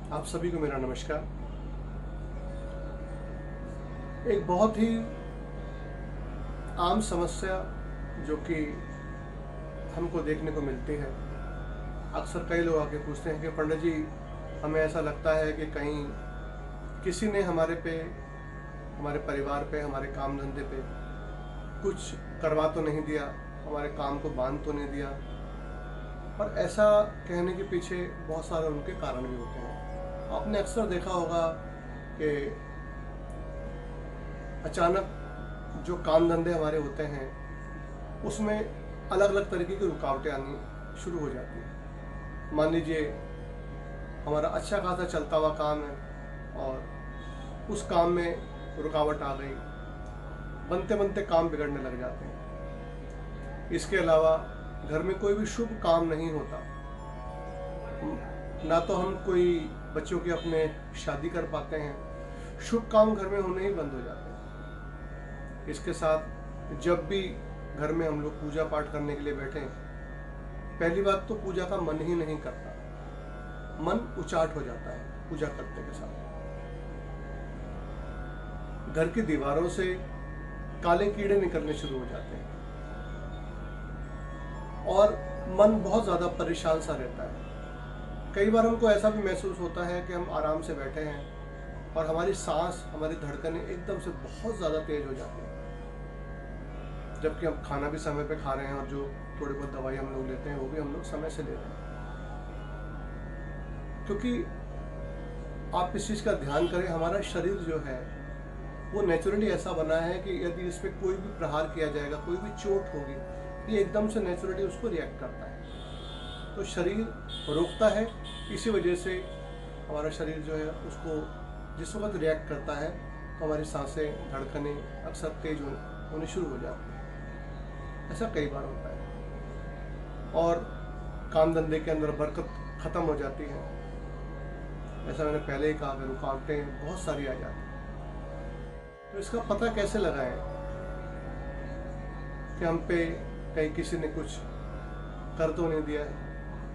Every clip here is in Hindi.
आप सभी को मेरा नमस्कार। एक बहुत ही आम समस्या जो कि हमको देखने को मिलती है, अक्सर कई लोग आके पूछते हैं कि पंडित जी, हमें ऐसा लगता है कि कहीं किसी ने हमारे पे, हमारे परिवार पे, हमारे काम धंधे पे कुछ करवा तो नहीं दिया, हमारे काम को बांध तो नहीं दिया। और ऐसा कहने के पीछे बहुत सारे उनके कारण भी होते हैं। आपने अक्सर देखा होगा कि अचानक जो काम धंधे हमारे होते हैं उसमें अलग अलग तरीके की रुकावटें आनी शुरू हो जाती हैं। मान लीजिए हमारा अच्छा खासा चलता हुआ काम है और उस काम में रुकावट आ गई, बनते बनते काम बिगड़ने लग जाते हैं। इसके अलावा घर में कोई भी शुभ काम नहीं होता, ना तो हम कोई बच्चों की अपने शादी कर पाते हैं, शुभ काम घर में होने ही बंद हो जाते हैं। इसके साथ जब भी घर में हम लोग पूजा पाठ करने के लिए बैठे, पहली बात तो पूजा का मन ही नहीं करता, मन उचाट हो जाता है पूजा करते के साथ। घर की दीवारों से काले कीड़े निकलने शुरू हो जाते हैं और मन बहुत ज़्यादा परेशान सा रहता है। कई बार हमको ऐसा भी महसूस होता है कि हम आराम से बैठे हैं और हमारी सांस, हमारी धड़कनें एकदम से बहुत ज़्यादा तेज हो जाती हैं, जबकि हम खाना भी समय पे खा रहे हैं और जो थोड़ी बहुत दवाई हम लोग लेते हैं वो भी हम लोग समय से ले रहे हैं। क्योंकि आप इस चीज़ का ध्यान करें, हमारा शरीर जो है वो नेचुरली ऐसा बना है कि यदि इस पर कोई भी प्रहार किया जाएगा, कोई भी चोट होगी, ये एकदम से नेचुरली उसको रिएक्ट करता है। तो शरीर रोकता है, इसी वजह से हमारा शरीर जो है उसको जिस वक्त रिएक्ट करता है तो हमारी सांसें, धड़कनें अक्सर तेज होने शुरू हो जाती हैं। ऐसा कई बार होता है और काम धंधे के अंदर बरकत ख़त्म हो जाती है। ऐसा मैंने पहले ही कहा, रुकावटें बहुत सारी आ जाती हैं। तो इसका पता कैसे लगाएं कि हम पे कहीं किसी ने कुछ कर तो नहीं दिया है?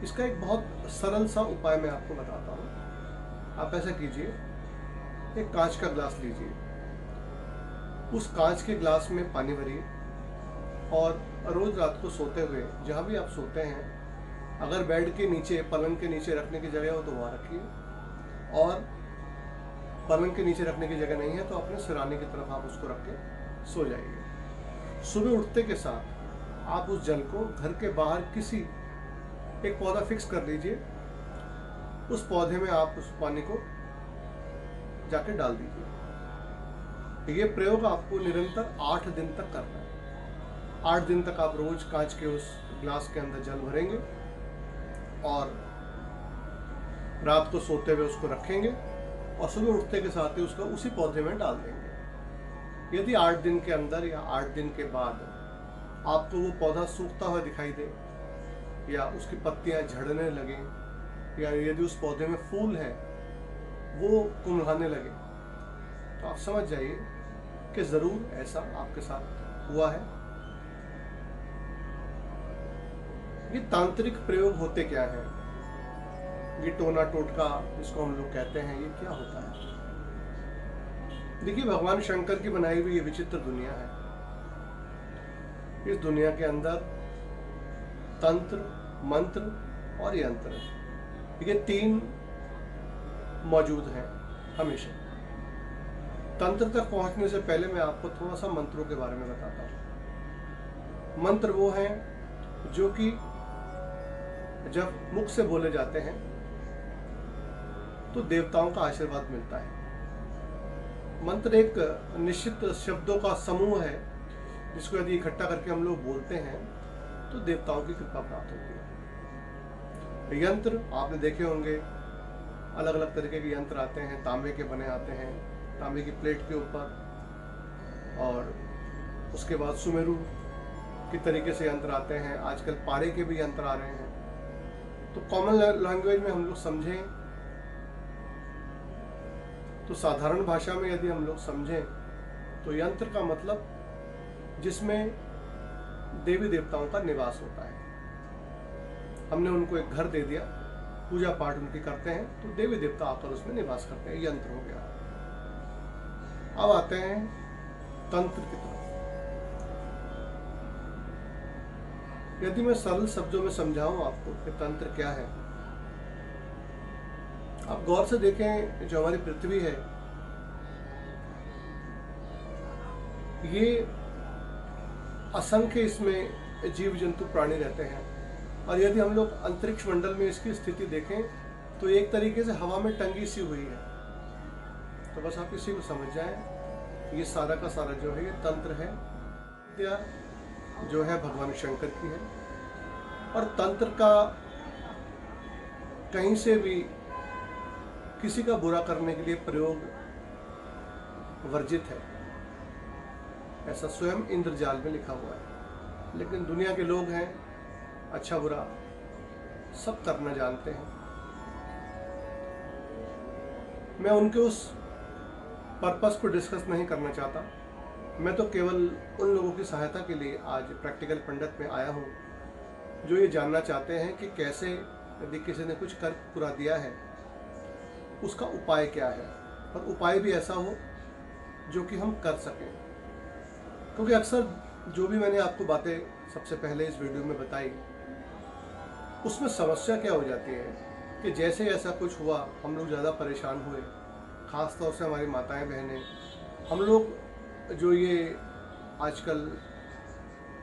इसका एक बहुत सरल सा उपाय मैं आपको बताता हूँ। आप ऐसा कीजिए, एक कांच का ग्लास लीजिए, उस कांच के ग्लास में पानी भरिए और रोज़ रात को सोते हुए जहाँ भी आप सोते हैं, अगर बेड के नीचे, पलंग के नीचे रखने की जगह हो तो वहाँ रखिए, और पलंग के नीचे रखने की जगह नहीं है तो अपने सिरहाने की तरफ आप उसको रख के सो जाइए। सुबह उठते के साथ आप उस जल को घर के बाहर किसी एक पौधा फिक्स कर लीजिए, उस पौधे में आप उस पानी को जाके डाल दीजिए। ये प्रयोग आपको निरंतर 8 दिन तक करना है। 8 दिन तक आप रोज कांच के उस ग्लास के अंदर जल भरेंगे और रात को सोते हुए उसको रखेंगे और सुबह उठते के साथ ही उसको उसी पौधे में डाल देंगे। यदि 8 दिन के अंदर या 8 दिन के बाद आपको वो पौधा सूखता हुआ दिखाई दे या उसकी पत्तियां झड़ने लगे या यदि उस पौधे में फूल है वो कुम्हलाने लगे, तो आप समझ जाइए कि ज़रूर ऐसा आपके साथ हुआ है। ये तांत्रिक प्रयोग होते क्या है, ये टोना टोटका जिसको हम लोग कहते हैं, ये क्या होता है? देखिए, भगवान शंकर की बनाई हुई ये विचित्र दुनिया है। इस दुनिया के अंदर तंत्र, मंत्र और यंत्र, ये 3 मौजूद हैं हमेशा। तंत्र तक पहुंचने से पहले मैं आपको थोड़ा सा मंत्रों के बारे में बताता हूँ। मंत्र वो हैं जो कि जब मुख से बोले जाते हैं तो देवताओं का आशीर्वाद मिलता है। मंत्र एक निश्चित शब्दों का समूह है जिसको यदि इकट्ठा करके हम लोग बोलते हैं तो देवताओं की कृपा प्राप्त होती है। यंत्र आपने देखे होंगे, अलग अलग तरीके के यंत्र आते हैं, तांबे के बने आते हैं, तांबे की प्लेट के ऊपर, और उसके बाद सुमेरु की तरीके से यंत्र आते हैं। आजकल पारे के भी यंत्र आ रहे हैं। तो कॉमन लैंग्वेज में हम लोग समझें तो, साधारण भाषा में यदि हम लोग समझें तो यंत्र का मतलब जिसमें देवी देवताओं का निवास होता है। हमने उनको एक घर दे दिया पूजा पाठ उनकी करते हैं, तो देवी देवता आकर उसमें निवास करते हैं। यंत्र हो गया। अब आते हैं तंत्र की तरफ। यदि मैं सरल शब्दों में समझाऊं आपको कि तंत्र क्या है, आप गौर से देखें, जो हमारी पृथ्वी है, ये असंख्य इसमें जीव जंतु प्राणी रहते हैं, और यदि हम लोग अंतरिक्ष मंडल में इसकी स्थिति देखें तो एक तरीके से हवा में टंगी सी हुई है। तो बस आप इसी को समझ जाएं, ये सारा का सारा जो है ये तंत्र है। विद्या जो है भगवान शंकर की है, और तंत्र का कहीं से भी किसी का बुरा करने के लिए प्रयोग वर्जित है, ऐसा स्वयं इंद्रजाल में लिखा हुआ है। लेकिन दुनिया के लोग हैं, अच्छा बुरा सब करना जानते हैं। मैं उनके उस पर्पस को डिस्कस नहीं करना चाहता। मैं तो केवल उन लोगों की सहायता के लिए आज प्रैक्टिकल पंडित में आया हूँ, जो ये जानना चाहते हैं कि कैसे, यदि किसी ने कुछ कर पूरा दिया है, उसका उपाय क्या है, और उपाय भी ऐसा हो जो कि हम कर सकें। क्योंकि अक्सर जो भी मैंने आपको बातें सबसे पहले इस वीडियो में बताई, उसमें समस्या क्या हो जाती है कि जैसे ऐसा कुछ हुआ, हम लोग ज़्यादा परेशान हुए, ख़ास तौर से हमारी माताएं बहनें। हम लोग जो ये आजकल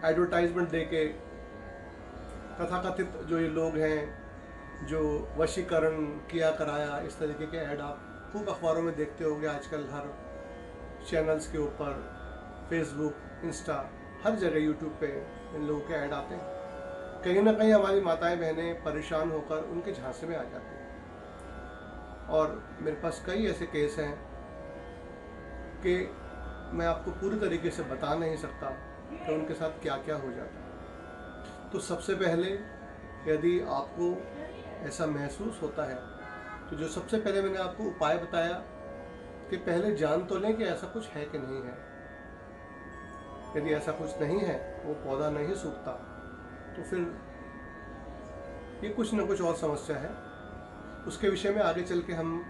एडवर्टाइजमेंट दे के तथाकथित जो ये लोग हैं, जो वशीकरण किया कराया, इस तरीके के ऐड आप खूब अखबारों में देखते होंगे आजकल। हर चैनल्स के ऊपर, फेसबुक, इंस्टा, हर जगह, यूट्यूब पे इन लोगों के ऐड आते हैं। कहीं ना कहीं हमारी माताएं बहनें परेशान होकर उनके झांसे में आ जाती हैं। और मेरे पास कई ऐसे केस हैं कि मैं आपको पूरी तरीके से बता नहीं सकता कि उनके साथ क्या क्या हो जाता है। तो सबसे पहले, यदि आपको ऐसा महसूस होता है, तो जो सबसे पहले मैंने आपको उपाय बताया कि पहले जान तो लें कि ऐसा कुछ है कि नहीं है। यदि ऐसा कुछ नहीं है, वो पौधा नहीं सूखता, तो फिर ये कुछ न कुछ और समस्या है। उसके विषय में आगे चल के हम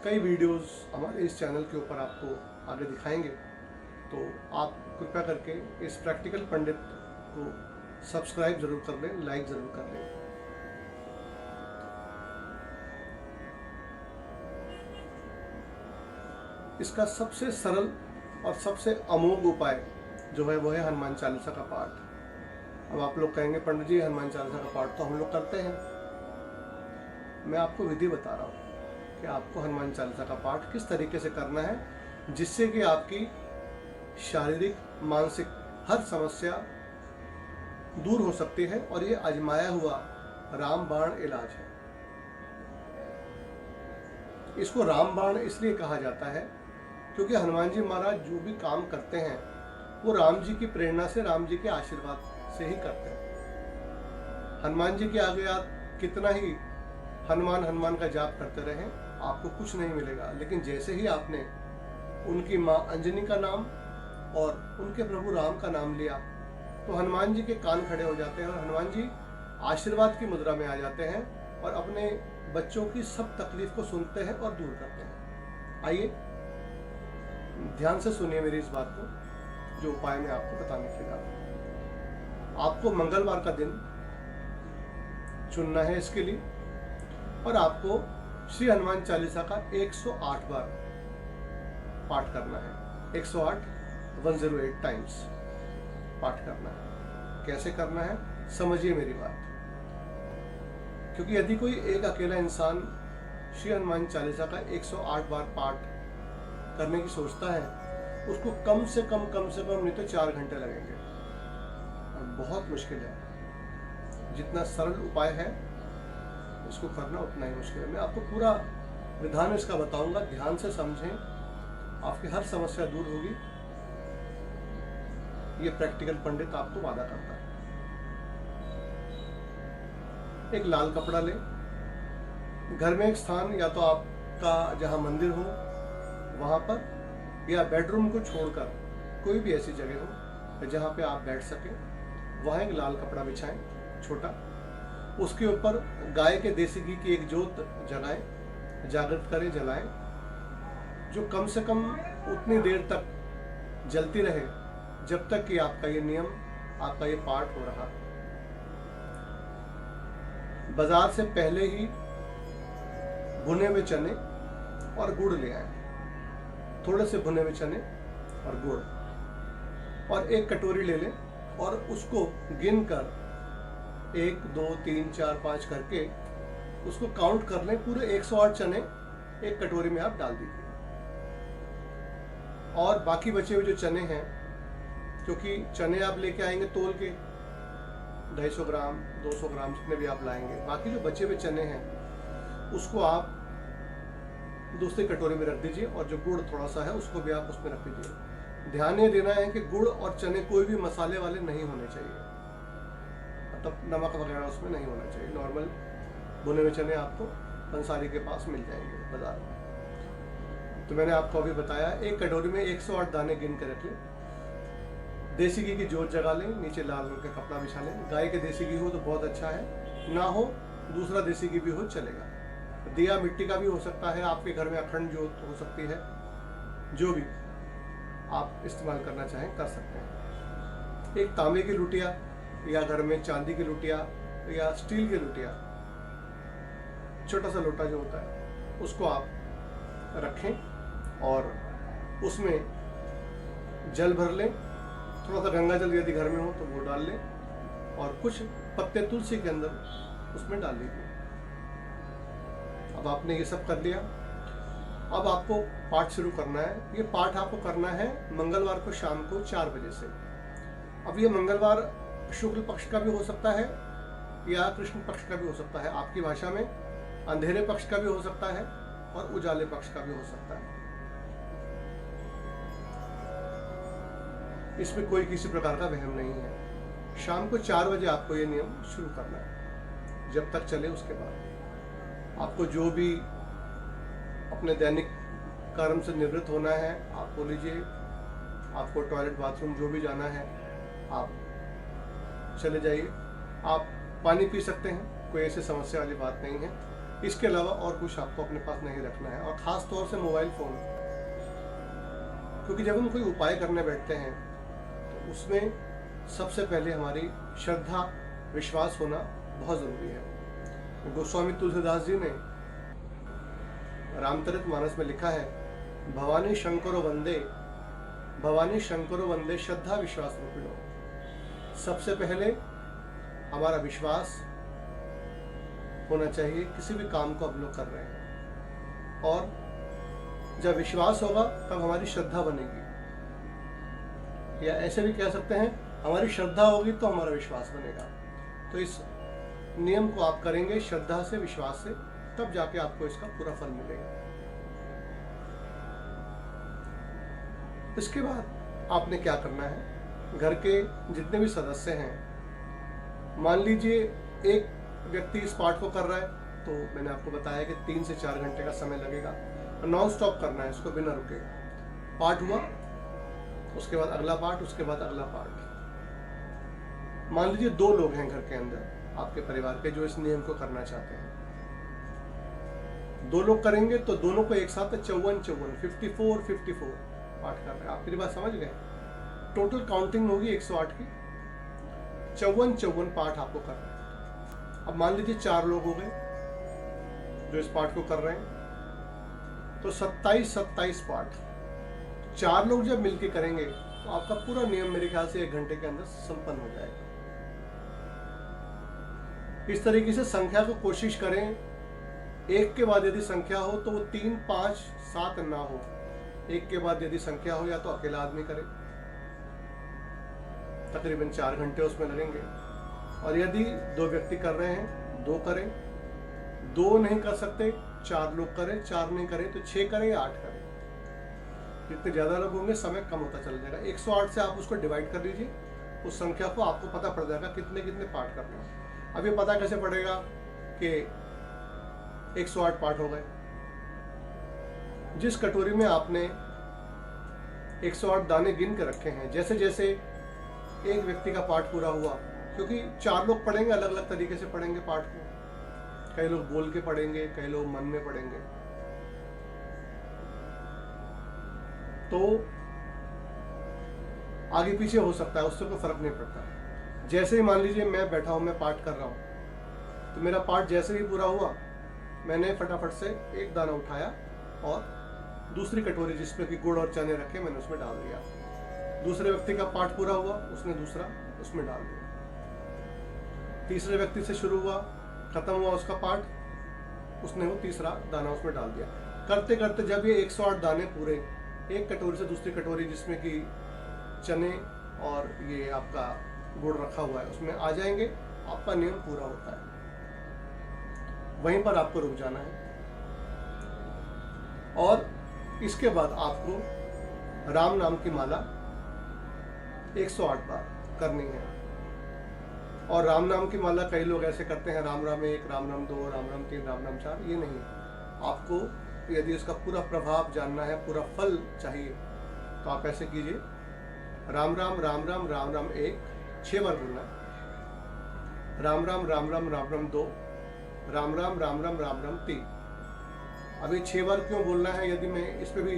कई वीडियोस हमारे इस चैनल के ऊपर आपको आगे दिखाएंगे। तो आप कृपया करके इस प्रैक्टिकल पंडित को सब्सक्राइब जरूर कर लें, लाइक जरूर कर लें। इसका सबसे सरल और सबसे अमोघ उपाय जो है वो है हनुमान चालीसा का पाठ। अब आप लोग कहेंगे, पंडित जी हनुमान चालीसा का पाठ तो हम लोग करते हैं। मैं आपको विधि बता रहा हूँ कि आपको हनुमान चालीसा का पाठ किस तरीके से करना है, जिससे कि आपकी शारीरिक, मानसिक हर समस्या दूर हो सकती है। और ये आजमाया हुआ रामबाण इलाज है। इसको रामबाण इसलिए कहा जाता है क्योंकि हनुमान जी महाराज जो भी काम करते हैं वो राम जी की प्रेरणा से, राम जी के आशीर्वाद से ही करते हैं। हनुमान जी के आगे आप कितना ही हनुमान हनुमान का जाप करते रहें, आपको कुछ नहीं मिलेगा। लेकिन जैसे ही आपने उनकी माँ अंजनी का नाम और उनके प्रभु राम का नाम लिया, तो हनुमान जी के कान खड़े हो जाते हैं और हनुमान जी आशीर्वाद की मुद्रा में आ जाते हैं और अपने बच्चों की सब तकलीफ को सुनते हैं और दूर करते हैं। आइए ध्यान से सुनिए मेरी इस बात को, जो उपाय मैं आपको बताने के लिए। आपको मंगलवार का दिन चुनना है इसके लिए, और आपको श्री हनुमान चालीसा का 108 बार पाठ करना है। 108 टाइम्स पाठ करना है। कैसे करना है समझिए मेरी बात। क्योंकि यदि कोई एक अकेला इंसान श्री हनुमान चालीसा का 108 बार पाठ करने की सोचता है, उसको कम से कम नहीं तो 4 घंटे लगेंगे, और बहुत मुश्किल है। जितना सरल उपाय है इसको करना उतना ही मुश्किल है। मैं आपको पूरा विधान इसका बताऊंगा, ध्यान से समझें, आपकी हर समस्या दूर होगी। ये प्रैक्टिकल पंडित आपको वादा करता है। एक लाल कपड़ा ले, घर में एक स्थान, या तो आपका जहां मंदिर हो वहां पर, या बेडरूम को छोड़कर कोई भी ऐसी जगह हो जहां पे आप बैठ सकें, वहां एक लाल कपड़ा बिछाएं छोटा, उसके ऊपर गाय के देसी घी की एक जोत जलाएं, जागृत करें, जलाएं, जो कम से कम उतनी देर तक जलती रहे जब तक कि आपका ये नियम, आपका ये पाठ हो रहा। बाजार से पहले ही भुने हुए चने और गुड़ ले आए, थोड़े से भुने हुए चने और गुड़, और एक कटोरी ले लें और उसको गिन कर 1 2 3 4 5 करके उसको काउंट कर लें। पूरे 108 चने एक कटोरी में आप डाल दीजिए, और बाकी बचे हुए जो चने हैं, क्योंकि चने आप लेके आएंगे तोल के 250 ग्राम 200 ग्राम जितने भी आप लाएंगे, बाकी जो बचे हुए चने हैं उसको आप दूसरी कटोरी में रख दीजिए, और जो गुड़ थोड़ा सा है उसको भी आप उसमें रख दीजिए। ध्यान ये देना है कि गुड़ और चने कोई भी मसाले वाले नहीं होने चाहिए, मतलब नमक वगैरह उसमें नहीं होना चाहिए। नॉर्मल भुने हुए चने आपको पंसारी के पास मिल जाएंगे बाजार में। तो मैंने आपको अभी बताया, एक कटोरी में 108 दाने गिन कर रख लें। देसी घी की जोत जगा लें, नीचे लाल रंग का कपड़ा बिछा लें। गाय के देसी घी हो तो बहुत अच्छा है, ना हो दूसरा देसी घी भी हो चलेगा। दिया मिट्टी का भी हो सकता है, आपके घर में अखंड जोत हो सकती है, जो भी आप इस्तेमाल करना चाहें कर सकते हैं। एक तांबे की लुटिया या घर में चांदी की लुटिया या स्टील की लुटिया, छोटा सा लोटा जो होता है, उसको आप रखें और उसमें जल भर लें। थोड़ा सा गंगा जल यदि घर में हो तो वो डाल लें, और कुछ पत्ते तुलसी के अंदर उसमें डाल लीजिए। अब आपने ये सब कर लिया। अब आपको पाठ शुरू करना है। ये पाठ आपको करना है मंगलवार को शाम को 4 बजे से। अब ये मंगलवार शुक्ल पक्ष का भी हो सकता है या कृष्ण पक्ष का भी हो सकता है, आपकी भाषा में अंधेरे पक्ष का भी हो सकता है और उजाले पक्ष का भी हो सकता है। इसमें कोई किसी प्रकार का वहम नहीं है। शाम को 4 बजे आपको ये नियम शुरू करना है। जब तक चले उसके बाद आपको जो भी अपने दैनिक कर्म से निवृत्त होना है आप बोल लीजिए। आपको टॉयलेट बाथरूम जो भी जाना है आप चले जाइए। आप पानी पी सकते हैं, कोई ऐसी समस्या वाली बात नहीं है। इसके अलावा और कुछ आपको अपने पास नहीं रखना है, और ख़ास तौर से मोबाइल फ़ोन, क्योंकि जब हम कोई उपाय करने बैठते हैं तो उसमें सबसे पहले हमारी श्रद्धा विश्वास होना बहुत ज़रूरी है। गोस्वामी तुलसीदास जी ने रामचरितमानस में लिखा है, भवानी शंकरो वंदे, भवानी शंकरो वंदे श्रद्धा विश्वास रूपिणो। सबसे पहले हमारा विश्वास होना चाहिए किसी भी काम को हम लोग कर रहे हैं, और जब विश्वास होगा तब हमारी श्रद्धा बनेगी, या ऐसे भी कह सकते हैं हमारी श्रद्धा होगी तो हमारा विश्वास बनेगा। तो इस नियम को आप करेंगे श्रद्धा से, विश्वास से, तब जाके आपको इसका पूरा फल मिलेगा। इसके बाद आपने क्या करना है, घर के जितने भी सदस्य हैं, मान लीजिए एक व्यक्ति इस पाठ को कर रहा है, तो मैंने आपको बताया कि 3 से 4 घंटे का समय लगेगा। नॉन स्टॉप करना है इसको बिना रुके। पाठ हुआ, उसके बाद अगला पाठ, उसके बाद अगला पाठ। मान लीजिए 2 लोग हैं घर के अंदर आपके परिवार के जो इस नियम को करना चाहते हैं। 2 लोग करेंगे तो दोनों को एक साथ 54 पाठ कर रहे हैं। आप मेरी बात समझ गए? टोटल काउंटिंग होगी 108 की, 54 पाठ आपको करना है। अब मान लीजिए 4 लोग हो गए जो इस पाठ को कर रहे हैं, तो 27 पाठ। 4 लोग जब मिलके करेंगे तो आपका पूरा नियम मेरे ख्याल से 1 घंटे के अंदर संपन्न हो जाएगा। इस तरीके से संख्या को कोशिश करें, 1 के बाद यदि संख्या हो तो वो 3, 5, 7 ना हो। 1 के बाद यदि संख्या हो या तो अकेला आदमी करे, तकरीबन 4 घंटे उसमें लगेंगे। और यदि 2 व्यक्ति कर रहे हैं 2 करें, 2 नहीं कर सकते 4 लोग करें, 4 नहीं करें तो 6 करें या 8 करें। जितने ज़्यादा लोग होंगे समय कम होता चला जाएगा। 108 से आप उसको डिवाइड कर लीजिए, उस संख्या को आपको पता पड़ जाएगा कितने कितने पाठ करने हैं। अब ये पता कैसे पड़ेगा कि 108 पाठ हो गए? जिस कटोरी में आपने 108 दाने गिन के रखे हैं, जैसे जैसे एक व्यक्ति का पाठ पूरा हुआ क्योंकि 4 लोग पढ़ेंगे, अलग अलग तरीके से पढ़ेंगे पाठ को। कई लोग बोल के पढ़ेंगे, कई लोग मन में पढ़ेंगे। तो आगे पीछे हो सकता है, उससे कोई फर्क नहीं पड़ता। जैसे ही मान लीजिए मैं बैठा हूं, मैं पाठ कर रहा हूं, तो मेरा पाठ जैसे ही पूरा हुआ, मैंने फटाफट से एक दाना उठाया और दूसरी कटोरी जिसमें कि गुड़ और चने रखे, मैंने उसमें डाल दिया। दूसरे व्यक्ति का पाठ पूरा हुआ, उसने दूसरा उसमें डाल दिया। तीसरे व्यक्ति से शुरू हुआ, खत्म हुआ उसका पाठ, उसने वो तीसरा दाना उसमें डाल दिया। करते करते जब ये 108 दाने पूरे एक कटोरी से दूसरी कटोरी जिसमें कि चने और ये आपका गुड़ रखा हुआ है उसमें आ जाएंगे, आपका नियम पूरा होता है। वहीं पर आपको रुक जाना है और इसके बाद आपको राम नाम की माला 108 बार करनी है। और राम नाम की माला कई लोग ऐसे करते हैं, राम राम 1, राम राम 2, राम राम 3, राम राम 4। ये नहीं, आपको यदि इसका पूरा प्रभाव जानना है, पूरा फल चाहिए, तो आप ऐसे कीजिए, राम राम राम राम राम राम 1 6 बार बोलना, राम राम राम राम राम राम 2, राम राम राम राम राम राम 3। अब ये 6 बार क्यों बोलना है, यदि मैं इस पर भी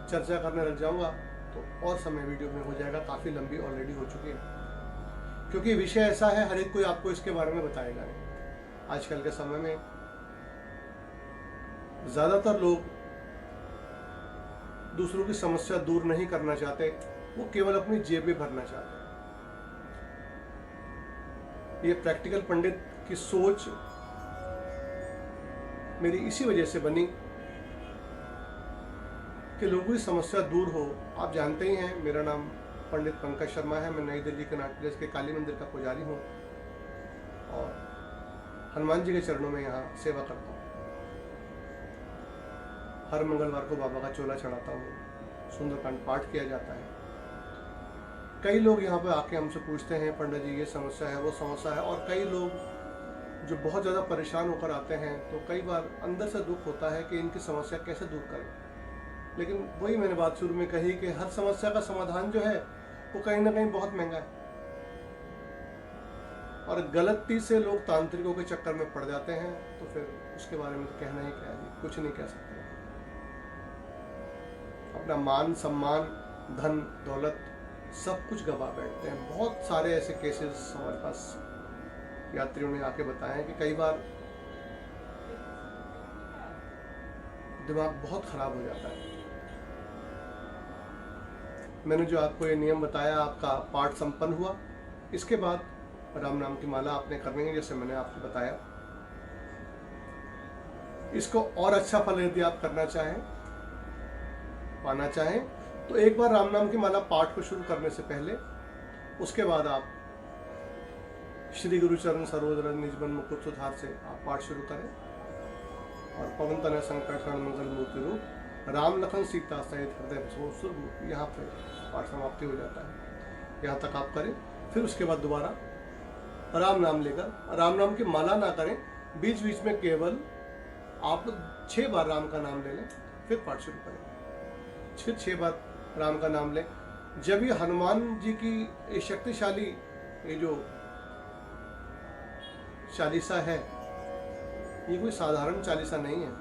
चर्चा करने लग जाऊंगा तो और समय वीडियो में हो जाएगा, काफ़ी लंबी ऑलरेडी हो चुकी है, क्योंकि विषय ऐसा है हर एक कोई आपको इसके बारे में बताएगा नहीं। आजकल के समय में ज़्यादातर लोग दूसरों की समस्या दूर नहीं करना चाहते, वो केवल अपनी जेबें भरना चाहते हैं। ये प्रैक्टिकल पंडित की सोच मेरी इसी वजह से बनी कि लोगों की समस्या दूर हो। आप जानते ही हैं, मेरा नाम पंडित पंकज शर्मा है। मैं नई दिल्ली के नाट प्लेस के काली मंदिर का पुजारी हूँ और हनुमान जी के चरणों में यहाँ सेवा करता हूँ। हर मंगलवार को बाबा का चोला चढ़ाता हूँ, सुंदरकांड पाठ किया जाता है। कई लोग यहाँ पे आके हमसे पूछते हैं, पंडित जी ये समस्या है, वो समस्या है। और कई लोग जो बहुत ज़्यादा परेशान होकर आते हैं, तो कई बार अंदर से दुख होता है कि इनकी समस्या कैसे दूर करें। लेकिन वही मैंने बात शुरू में कही कि हर समस्या का समाधान जो है वो कहीं ना कहीं बहुत महंगा है, और गलती से लोग तांत्रिकों के चक्कर में पड़ जाते हैं, तो फिर उसके बारे में तो कहना ही क्या है, कुछ नहीं कह सकते। अपना मान सम्मान, धन दौलत सब कुछ गवा बैठते हैं। बहुत सारे ऐसे केसेस हमारे पास यात्रियों ने आके बताए हैं कि कई बार दिमाग बहुत खराब हो जाता है। मैंने जो आपको ये नियम बताया, आपका पाठ संपन्न हुआ, इसके बाद राम नाम की माला आपने करनी है, जैसे मैंने आपको बताया। इसको और अच्छा फल यदि आप करना चाहें, पाना चाहें, तो एक बार राम नाम की माला पाठ को शुरू करने से पहले, उसके बाद आप श्री गुरु चरण सरोज रज निजमन मुकुट सुधार से आप पाठ शुरू करें और पवन तनय संकट हरण मंगल मूर्ति रूप राम लखन सीता सहित हृदय, यहाँ पे पाठ समाप्ति हो जाता है। यहाँ तक आप करें, फिर उसके बाद दोबारा राम नाम लेकर, राम नाम की माला ना करें, बीच बीच में केवल आप 6 बार राम का नाम ले लें, फिर पाठ शुरू करें। फिर 6 बार राम का नाम लें। जब ये हनुमान जी की ये शक्तिशाली ये जो चालीसा है, ये कोई साधारण चालीसा नहीं है।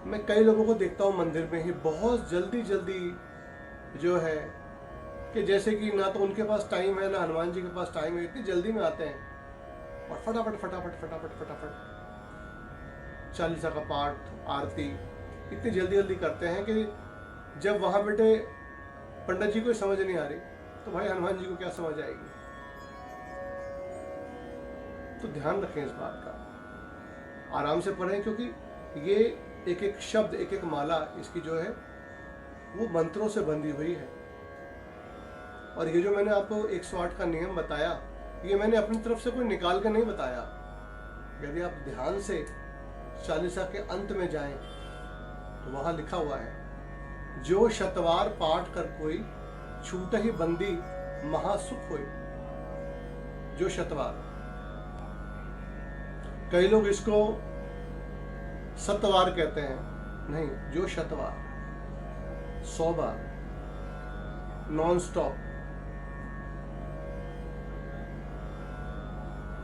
मैं कई लोगों को देखता हूँ मंदिर में ही बहुत जल्दी जल्दी जो है कि जैसे कि ना तो उनके पास टाइम है, ना हनुमान जी के पास टाइम है, इतनी जल्दी में आते हैं और फटाफट फटाफट फटाफट फटाफट चालीसा का पाठ, आरती इतनी जल्दी जल्दी करते हैं कि जब वहाँ बेटे पंडित जी को समझ नहीं आ रही, तो भाई हनुमान जी को क्या समझ आएगी। तो ध्यान रखें इस बात का, आराम से पढ़ें, क्योंकि ये एक एक शब्द, एक एक माला इसकी जो है वो मंत्रों से बंधी हुई है। और ये जो मैंने आपको 108 का नियम बताया, ये मैंने अपनी तरफ से कोई निकाल के नहीं बताया। यदि आप ध्यान से चालीसा के अंत में जाएं तो वहां लिखा हुआ है, जो शतवार पाठ कर कोई छूट ही बंदी महासुख होई। जो शतवार, कई लोग इसको सतवार कहते हैं, नहीं, जो शतवार 100 बार नॉन स्टॉप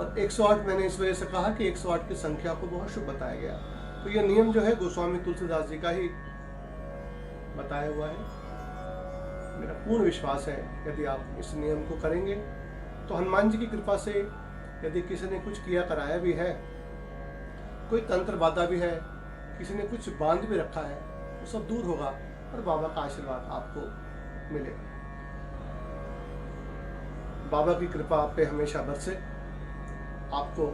और 108 मैंने इस वजह से कहा कि 108 की संख्या को बहुत शुभ बताया गया। तो यह नियम जो है गोस्वामी तुलसीदास जी का ही बताया हुआ है। मेरा पूर्ण विश्वास है यदि आप इस नियम को करेंगे तो हनुमान जी की कृपा से, यदि किसी ने कुछ किया कराया भी है, कोई तंत्र बाधा भी है, किसी ने कुछ बांध भी रखा है, वो सब दूर होगा और बाबा का आशीर्वाद आपको मिलेगा। बाबा की कृपा आप पे हमेशा बरसे, आपको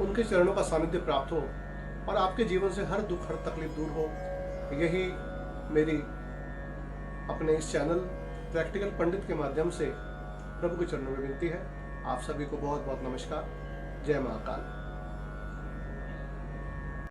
उनके चरणों का सानिध्य प्राप्त हो और आपके जीवन से हर दुख, हर तकलीफ दूर हो। यही मेरी अपने इस चैनल प्रैक्टिकल पंडित के माध्यम से प्रभु के चरणों में विनती है। आप सभी को बहुत बहुत नमस्कार। जय महाकाल।